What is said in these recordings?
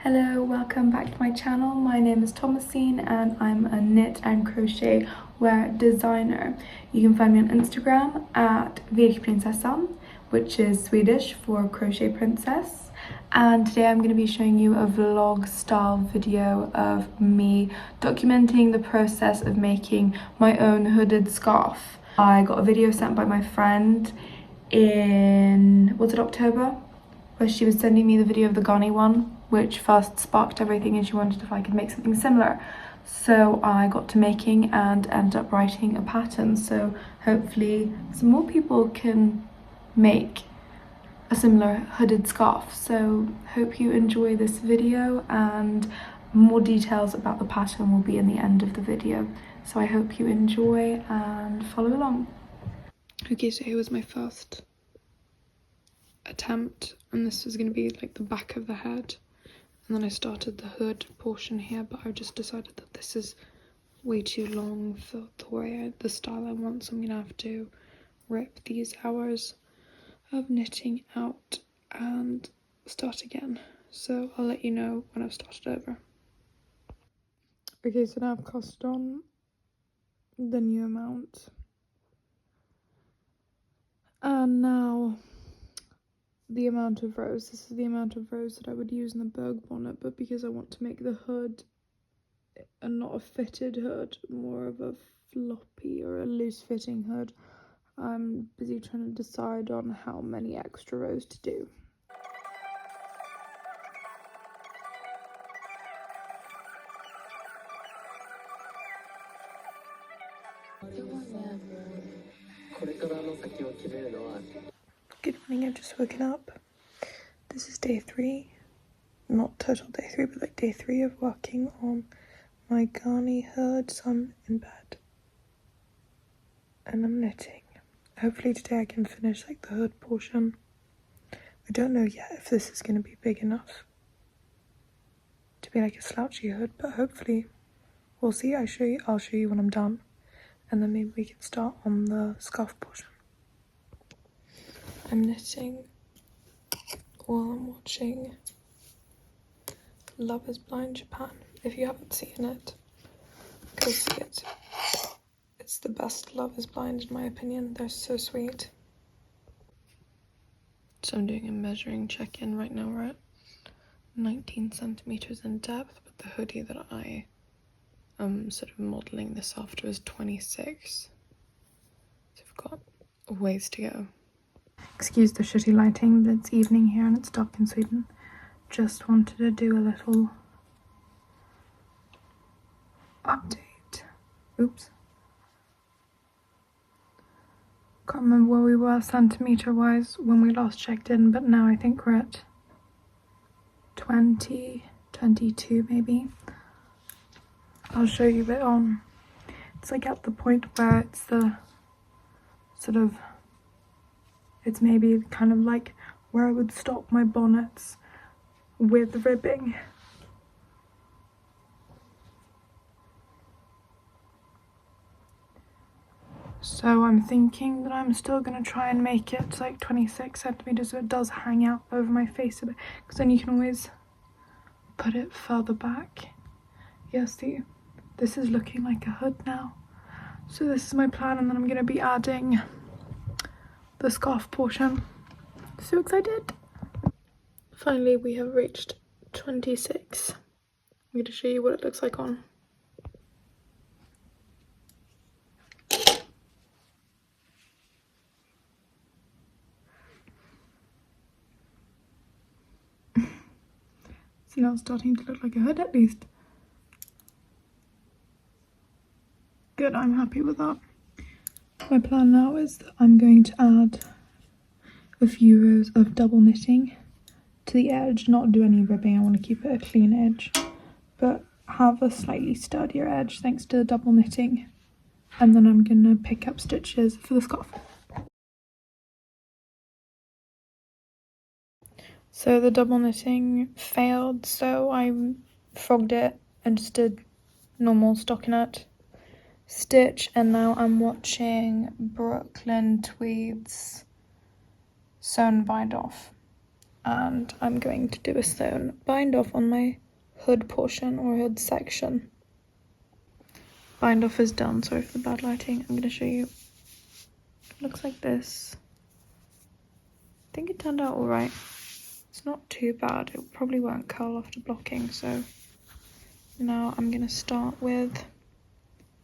Hello, welcome back to my channel. My name is Tomasine and I'm a knit and crochet wear designer. You can find me on Instagram at virkprinsessan, which is Swedish for crochet princess. And today I'm going to be showing you a vlog style video of me documenting the process of making my own hooded scarf. I got a video sent by my friend in, was it October? Where she was sending me the video of the Ganni one, which first sparked everything, and she wanted if I could make something similar. So I got to making and ended up writing a pattern, so hopefully some more people can make a similar hooded scarf. So hope you enjoy this video, and more details about the pattern will be in the end of the video. So I hope you enjoy and follow along. Okay, so here was my first attempt, and this was going to be like the back of the head, and then I started the hood portion here, but I just decided that this is way too long for the style I want, so I'm gonna have to rip these hours of knitting out and start again. So I'll let you know when I've started over. Okay, so now I've cast on the new amount, and now the amount of rows. This is the amount of rows that I would use in the Berg bonnet, but because I want to make the hood and not a fitted hood, more of a floppy or a loose fitting hood, I'm busy trying to decide on how many extra rows to do. Good morning, I've just woken up. This is day 3, not total day 3, but like day 3 of working on my Garni hood. So I'm in bed and I'm knitting. Hopefully today I can finish like the hood portion. I don't know yet if this is going to be big enough to be like a slouchy hood, but hopefully we'll see. I'll show you when I'm done, and then maybe we can start on the scarf portion. I'm knitting while I'm watching Love is Blind Japan, if you haven't seen it, because it's the best Love is Blind in my opinion. They're so sweet. So I'm doing a measuring check-in right now. We're at 19 centimeters in depth, but the hoodie that I am sort of modeling this after is 26. So I've got a ways to go. Excuse the shitty lighting, but it's evening here and it's dark in Sweden. Just wanted to do a little update. Oops. Can't remember where we were centimeter wise when we last checked in, but now I think we're at 20, 22 maybe. I'll show you it on. It's like at the point where it's the sort of, it's maybe kind of like where I would stop my bonnets with ribbing. So I'm thinking that I'm still going to try and make it to like 26 centimeters so it does hang out over my face a bit, because then you can always put it further back. Yeah, see, this is looking like a hood now. So this is my plan, and then I'm going to be adding the scarf portion. So excited. Finally, we have reached 26. I'm going to show you what it looks like on. So now it's starting to look like a hood at least. Good, I'm happy with that. My plan now is that I'm going to add a few rows of double knitting to the edge, not do any ribbing. I want to keep it a clean edge, but have a slightly sturdier edge thanks to the double knitting. And then I'm going to pick up stitches for the scarf. So the double knitting failed, so I frogged it and just did normal stockinette stitch, and now I'm watching Brooklyn Tweed's Sewn Bind Off. and I'm going to do a sewn bind off on my hood portion or hood section. Bind off is done, sorry for the bad lighting. I'm going to show you. It looks like this. I think it turned out alright. It's not too bad, it probably won't curl after blocking, so now I'm going to start with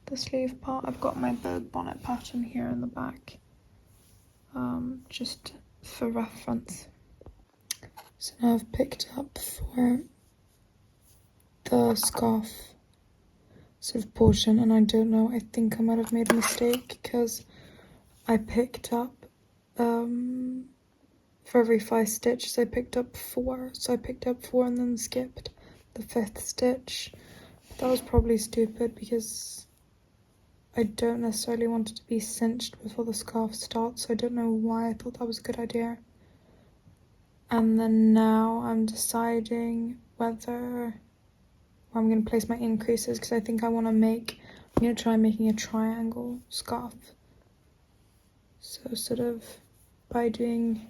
the sleeve part. I've got my bird bonnet pattern here in the back, just for reference. So now I've picked up for the scarf sort of portion, and I don't know, I think I might have made a mistake because I picked up, for every 5 stitches I picked up 4, so I picked up 4 and then skipped the 5th stitch. That was probably stupid because I don't necessarily want it to be cinched before the scarf starts, so I don't know why I thought that was a good idea. And then now I'm deciding whether I'm going to place my increases, because I think I'm going to try making a triangle scarf. So sort of by doing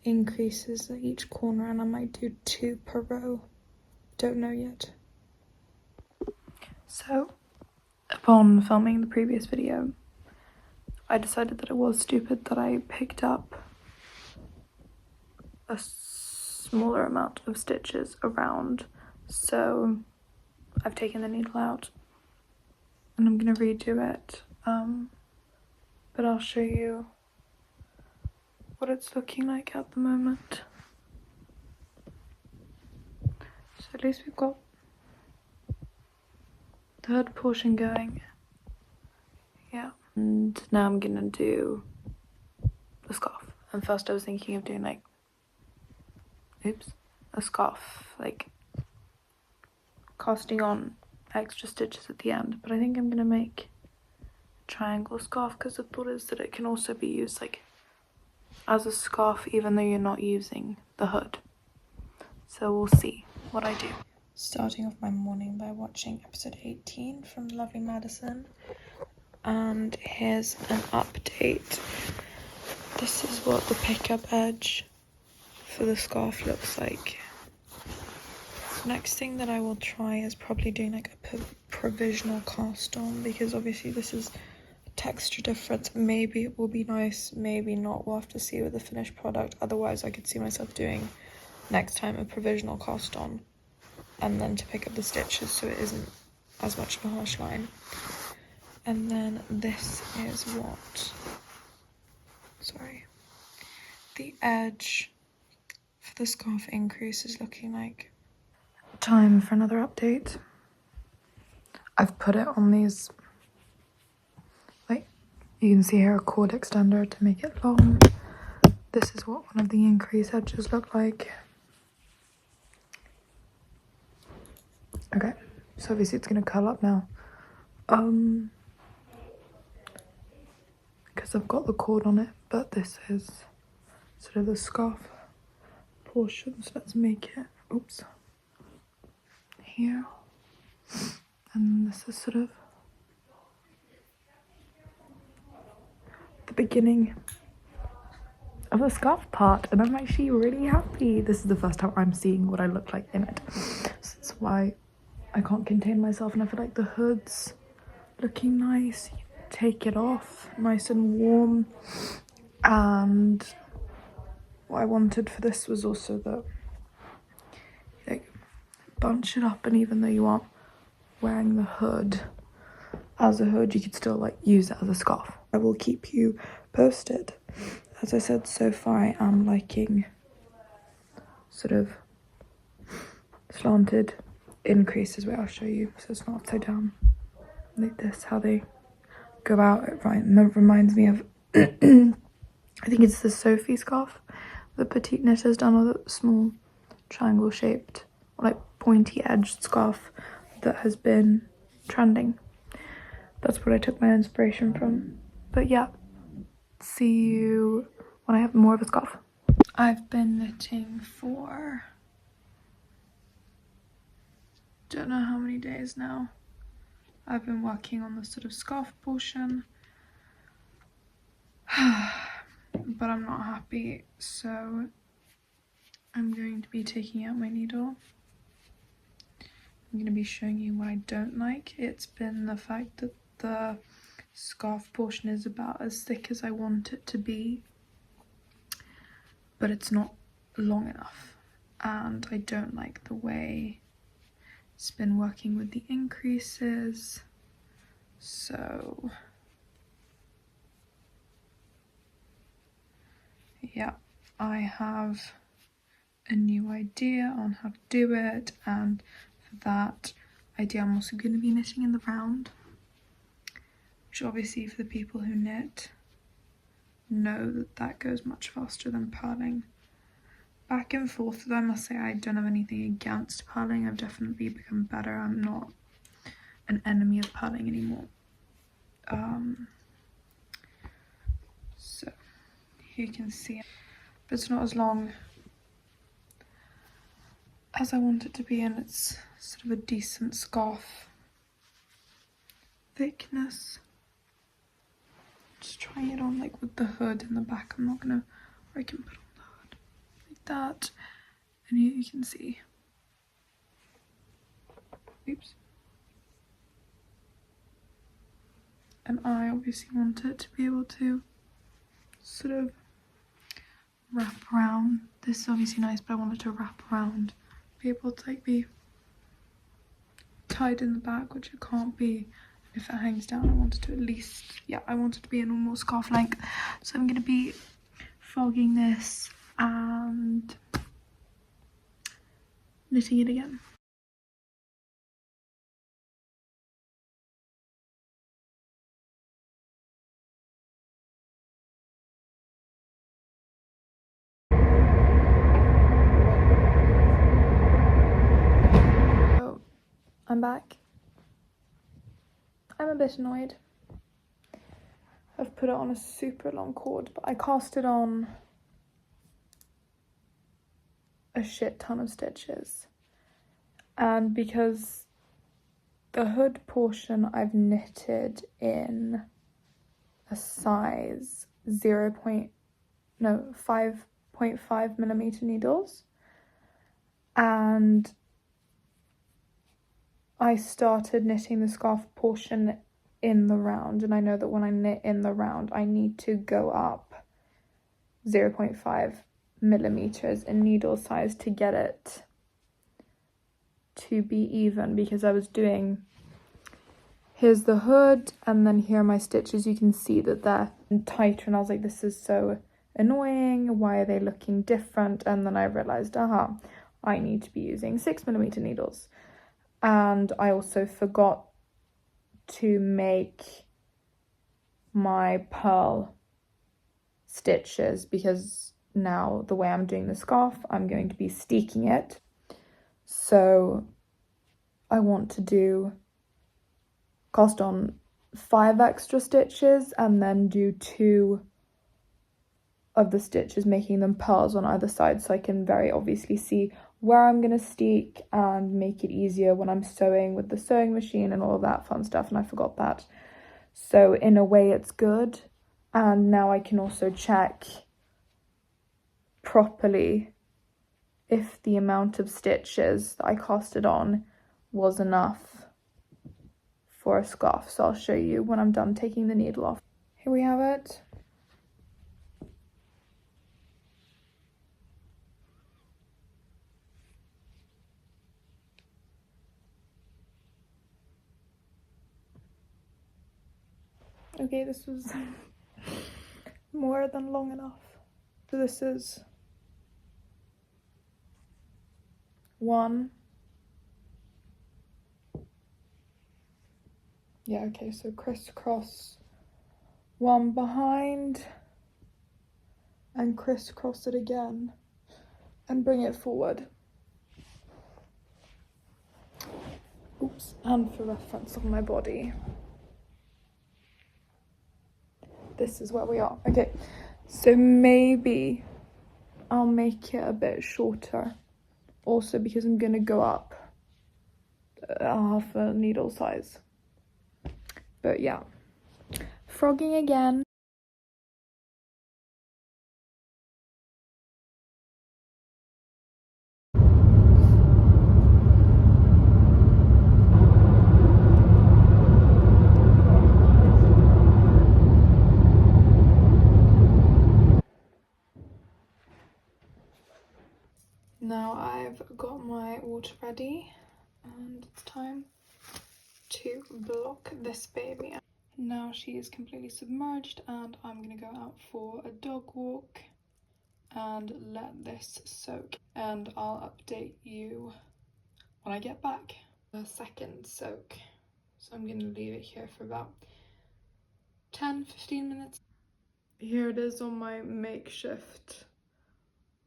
increases at each corner, and I might do 2 per row. Don't know yet. So upon filming the previous video, I decided that it was stupid that I picked up a smaller amount of stitches around, so I've taken the needle out and I'm going to redo it, but I'll show you what it's looking like at the moment. So at least we've got the hood portion going, yeah. And now I'm going to do the scarf, and first I was thinking of doing like, a scarf, like casting on extra stitches at the end, but I think I'm gonna make a triangle scarf because the thought is that it can also be used like as a scarf even though you're not using the hood. So we'll see what I do. Starting off my morning by watching episode 18 from Lovely Madison, and here's an update. This is what the pickup edge for the scarf looks like. Next thing that I will try is probably doing like a provisional cast on, because obviously this is a texture difference. Maybe it will be nice, maybe not. We'll have to see with the finished product. Otherwise I could see myself doing next time a provisional cast on and then to pick up the stitches so it isn't as much of a harsh line. And then this is what, the edge for the scarf increase is looking like. Time for another update. I've put it on these, like you can see here, a cord extender to make it long. This is what one of the increase edges look like. Okay, so obviously it's gonna curl up now, because I've got the cord on it, but this is sort of the scarf portion, so let's make it, here, and this is sort of the beginning of the scarf part, and I'm actually really happy. This is the first time I'm seeing what I look like in it, so that's why I can't contain myself, and I feel like the hood's looking nice. You take it off nice and warm, and what I wanted for this was also that bunch it up, and even though you aren't wearing the hood as a hood, you could still like use it as a scarf. I will keep you posted. As I said, so far I am liking sort of slanted increases where I'll show you, so it's not upside down like this, how they go out. It reminds me of I think it's the Sophie scarf the petite knit has done, or the small triangle shaped or like pointy edged scarf that has been trending. That's what I took my inspiration from. But yeah, see you when I have more of a scarf. I've been knitting for don't know how many days now. I've been working on the sort of scarf portion, but I'm not happy, so I'm going to be taking out my needle. I'm going to be showing you what I don't like. It's been the fact that the scarf portion is about as thick as I want it to be, but it's not long enough, and I don't like the way it's been working with the increases. So yeah, I have a new idea on how to do it, and for that idea I'm also going to be knitting in the round, which obviously for the people who knit know that that goes much faster than purling. Back and forth, though I must say I don't have anything against purling. I've definitely become better. I'm not an enemy of purling anymore. So here you can see, but it's not as long as I want it to be, and it's sort of a decent scarf thickness. Just trying it on like with the hood in the back. I'm not gonna, or I can put on the hood like that, and here you can see. Oops. And I obviously want it to be able to sort of wrap around. This is obviously nice, but I want it to wrap around, be able to like be tied in the back, which it can't be. If it hangs down, I want it to at least, yeah, I want it to be a normal scarf length. So I'm going to be fogging this and knitting it again. So I'm back. I'm a bit annoyed. I've put it on a super long cord, but I cast it on a shit ton of stitches, and because the hood portion I've knitted in a size 5.5 millimeter needles, and I started knitting the scarf portion in the round, and I know that when I knit in the round I need to go up 0.5 millimeters in needle size to get it to be even, because I was doing, here's the hood and then here are my stitches. You can see that they're tighter, and I was like, this is so annoying, why are they looking different? And then I realized, I need to be using 6 millimeter needles. And I also forgot to make my purl stitches, because now the way I'm doing the scarf, I'm going to be steeking it. So I want to cast on 5 extra stitches and then do 2 of the stitches, making them purls on either side, so I can very obviously see where I'm going to steek and make it easier when I'm sewing with the sewing machine and all of that fun stuff, and I forgot that. So in a way it's good, and now I can also check properly if the amount of stitches that I casted on was enough for a scarf. So I'll show you when I'm done taking the needle off. Here we have it. Okay, this was more than long enough. So this is 1. Yeah, okay, so crisscross 1 behind and crisscross it again and bring it forward. Oops, and for reference on my body, this is where we are. Okay, so maybe I'll make it a bit shorter, also because I'm gonna go up half a needle size. But yeah, frogging again. Now I've got my water ready and it's time to block this baby. Now she is completely submerged and I'm gonna go out for a dog walk and let this soak, and I'll update you when I get back. A second soak, so I'm gonna leave it here for about 10-15 minutes. Here it is on my makeshift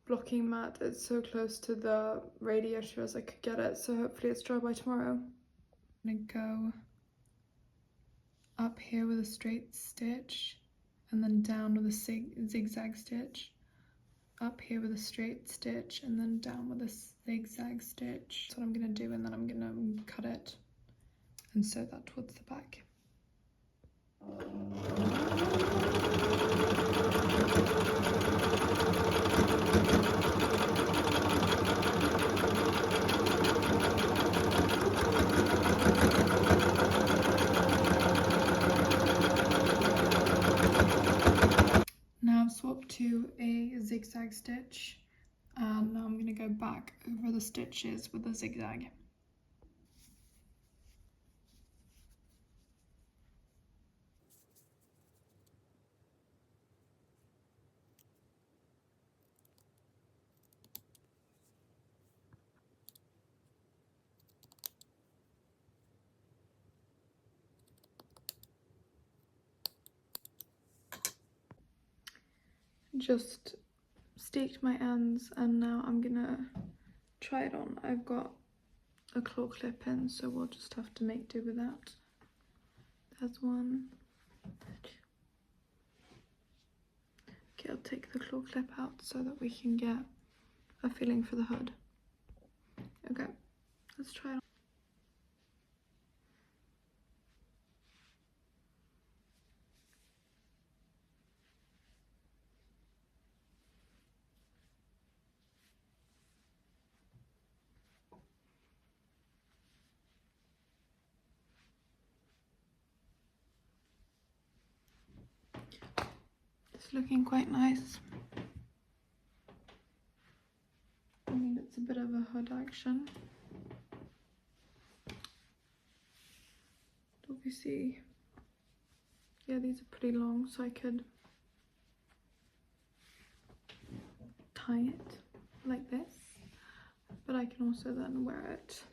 blocking mat. It's so close to the radiator as I could get it, so hopefully it's dry by tomorrow. I'm gonna go up here with a straight stitch and then down with a zigzag stitch, up here with a straight stitch and then down with a zigzag stitch. That's what I'm gonna do, and then I'm gonna cut it and sew that towards the back. Now I've swapped to a zigzag stitch, and now I'm going to go back over the stitches with a zigzag. Just staked my ends and now I'm gonna try it on. I've got a claw clip in, so we'll just have to make do with that. There's one. Okay, I'll take the claw clip out so that we can get a feeling for the hood. Okay, let's try it on. It's looking quite nice. I mean, it's a bit of a hood action. Obviously, yeah, these are pretty long, so I could tie it like this, but I can also then wear it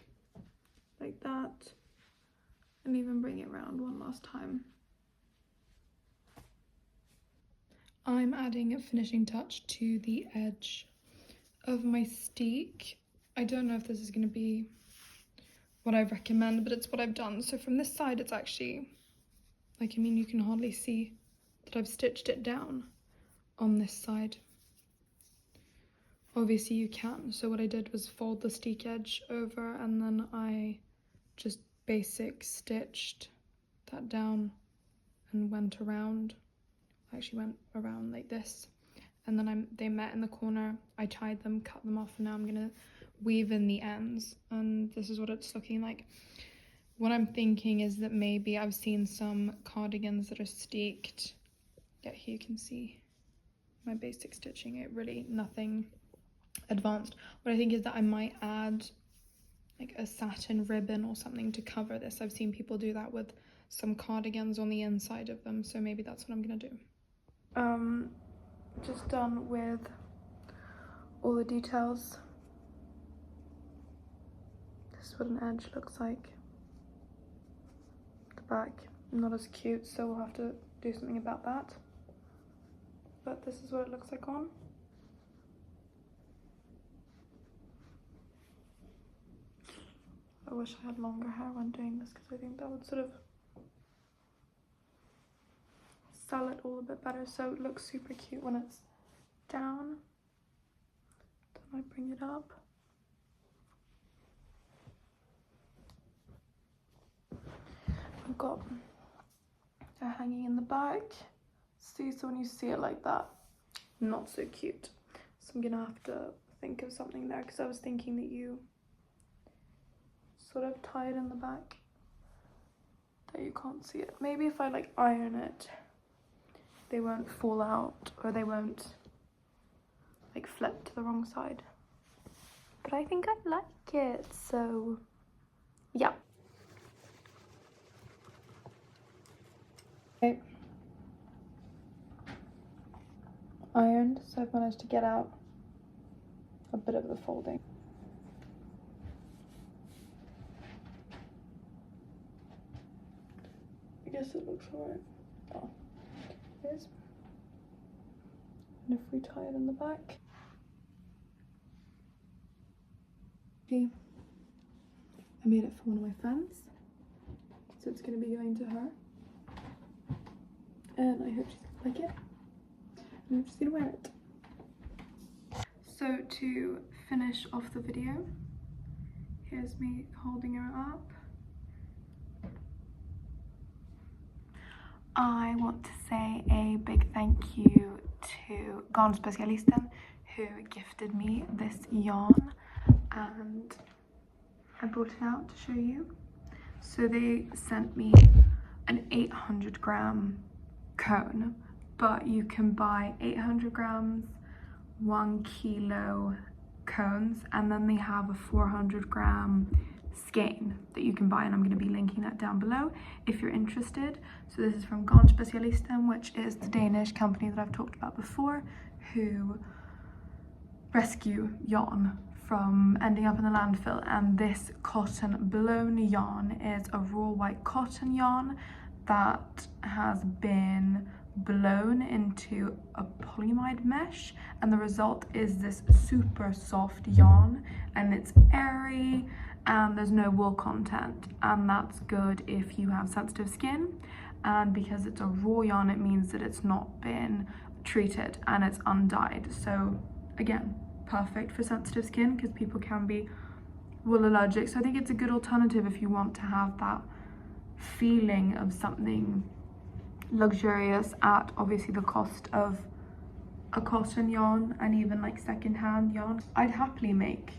like that and even bring it around one last time. I'm adding a finishing touch to the edge of my steek. I don't know if this is going to be what I recommend, but it's what I've done. So from this side, it's actually, like, I mean, you can hardly see that I've stitched it down on this side. Obviously you can. So what I did was fold the steek edge over and then I just basic stitched that down and went around. I actually went around like this, and then they met in the corner. I tied them, cut them off, and now I'm gonna weave in the ends, and this is what it's looking like. What I'm thinking is that maybe I've seen some cardigans that are steeked. Yeah, here you can see my basic stitching. It really nothing advanced. What I think is that I might add like a satin ribbon or something to cover this. I've seen people do that with some cardigans on the inside of them, so maybe that's what I'm gonna do. Just done with all the details. This is what an edge looks like. The back, not as cute, so we'll have to do something about that. But this is what it looks like on. I wish I had longer hair when doing this, because I think that would sort of sell it all a bit better, so it looks super cute when it's down. Then I bring it up. I've got a hanging in the back. See, so when you see it like that, not so cute. So I'm gonna have to think of something there, because I was thinking that you sort of tie it in the back that you can't see it. Maybe if I like iron it, they won't fall out, or they won't like flip to the wrong side. but I think I like it, so yeah. Okay. Ironed, so I've managed to get out a bit of the folding. I guess it looks alright. Oh, it is. And if we tie it in the back. Okay. I made it for one of my friends, so it's going to be going to her. And I hope she's going to like it. And I'm just going to wear it. So to finish off the video, here's me holding her up. I want to say a big thank you to Garnspecialisten, who gifted me this yarn, and I brought it out to show you. So they sent me an 800 gram cone, but you can buy 800 grams, 1 kilo cones, and then they have a 400 gram skein that you can buy, and I'm going to be linking that down below if you're interested. So this is from Ganspecialisten, which is the Danish company that I've talked about before, who rescue yarn from ending up in the landfill. And this cotton blown yarn is a raw white cotton yarn that has been blown into a polyamide mesh, and the result is this super soft yarn, and it's airy and there's no wool content, and that's good if you have sensitive skin. And because it's a raw yarn, it means that it's not been treated and it's undyed, so again, perfect for sensitive skin because people can be wool allergic. So I think it's a good alternative if you want to have that feeling of something luxurious at obviously the cost of a cotton yarn and even like secondhand yarn. I'd happily make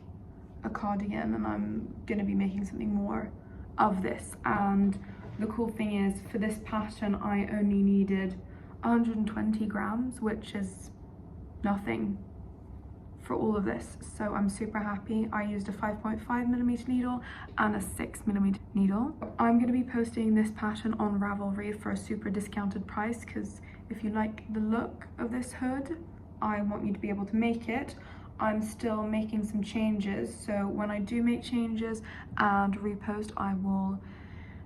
a cardigan, and I'm gonna be making something more of this. And the cool thing is, for this pattern I only needed 120 grams, which is nothing for all of this, so I'm super happy. I used a 5.5mm needle and a 6mm needle. I'm going to be posting this pattern on Ravelry for a super discounted price, because if you like the look of this hood, I want you to be able to make it. I'm still making some changes, so when I do make changes and repost, I will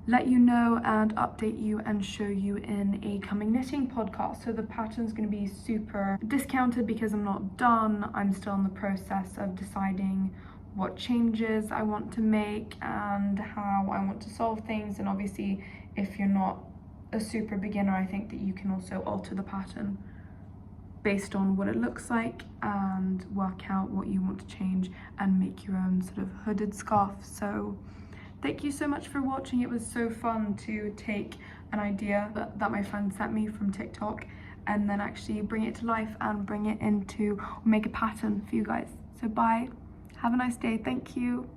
let you know and update you and show you in a coming knitting podcast. So the pattern's going to be super discounted because I'm not done. I'm still in the process of deciding what changes I want to make and how I want to solve things. And obviously, if you're not a super beginner, I think that you can also alter the pattern based on what it looks like and work out what you want to change and make your own sort of hooded scarf. So thank you so much for watching. It was so fun to take an idea that my friend sent me from TikTok and then actually bring it to life and bring it into, make a pattern for you guys. So bye, have a nice day, thank you.